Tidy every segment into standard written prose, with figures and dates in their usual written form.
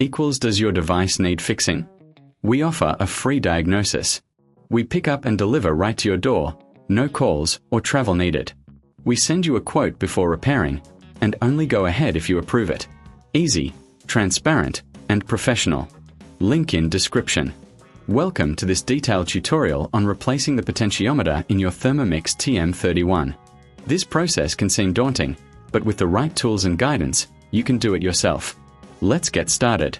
equals does your device need fixing? We offer a free diagnosis. We pick up and deliver right to your door, no calls or travel needed. We send you a quote before repairing, and only go ahead if you approve it. Easy, transparent, and professional. Link in description. Welcome to this detailed tutorial on replacing the potentiometer in your Thermomix TM31. This process can seem daunting, but with the right tools and guidance, you can do it yourself. Let's get started.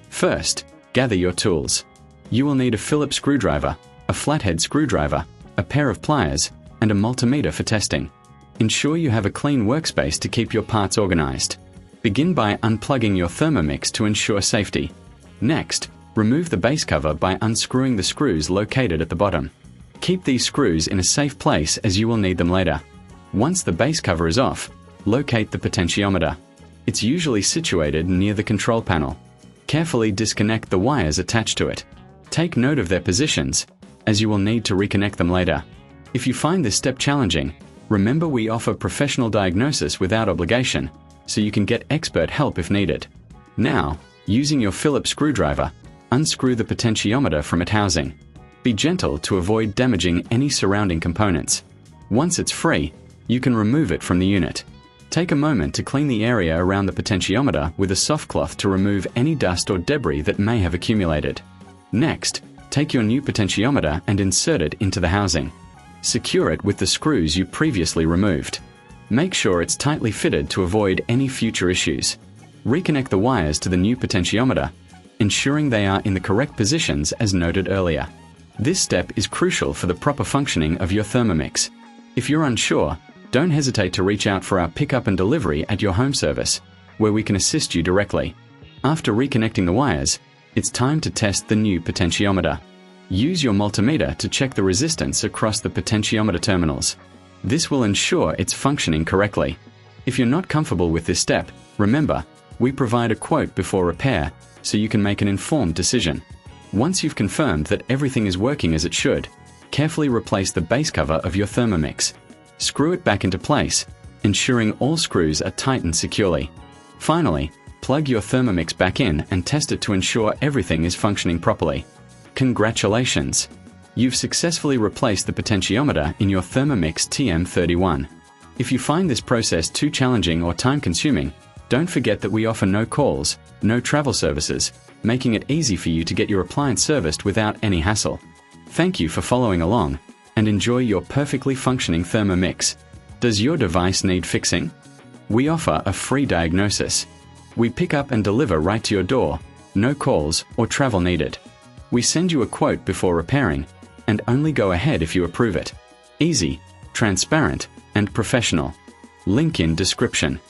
First, gather your tools. You will need a Phillips screwdriver, a flathead screwdriver, a pair of pliers, and a multimeter for testing. Ensure you have a clean workspace to keep your parts organized. Begin by unplugging your Thermomix to ensure safety. Next, remove the base cover by unscrewing the screws located at the bottom. Keep these screws in a safe place as you will need them later. Once the base cover is off, locate the potentiometer. It's usually situated near the control panel. Carefully disconnect the wires attached to it. Take note of their positions, as you will need to reconnect them later. If you find this step challenging, remember we offer professional diagnosis without obligation, so you can get expert help if needed. Now, using your Phillips screwdriver, unscrew the potentiometer from its housing. Be gentle to avoid damaging any surrounding components. Once it's free, you can remove it from the unit. Take a moment to clean the area around the potentiometer with a soft cloth to remove any dust or debris that may have accumulated. Next, take your new potentiometer and insert it into the housing. Secure it with the screws you previously removed. Make sure it's tightly fitted to avoid any future issues. Reconnect the wires to the new potentiometer, ensuring they are in the correct positions as noted earlier. This step is crucial for the proper functioning of your Thermomix. If you're unsure, don't hesitate to reach out for our pickup and delivery at your home service, where we can assist you directly. After reconnecting the wires, it's time to test the new potentiometer. Use your multimeter to check the resistance across the potentiometer terminals. This will ensure it's functioning correctly. If you're not comfortable with this step, remember, we provide a quote before repair, so you can make an informed decision. Once you've confirmed that everything is working as it should, carefully replace the base cover of your Thermomix. Screw it back into place, ensuring all screws are tightened securely. Finally, plug your Thermomix back in and test it to ensure everything is functioning properly. Congratulations! You've successfully replaced the potentiometer in your Thermomix TM31. If you find this process too challenging or time-consuming, don't forget that we offer no calls, no travel services, making it easy for you to get your appliance serviced without any hassle. Thank you for following along, and enjoy your perfectly functioning Thermomix. Does your device need fixing? We offer a free diagnosis. We pick up and deliver right to your door, no calls or travel needed. We send you a quote before repairing, and only go ahead if you approve it. Easy, transparent, and professional. Link in description.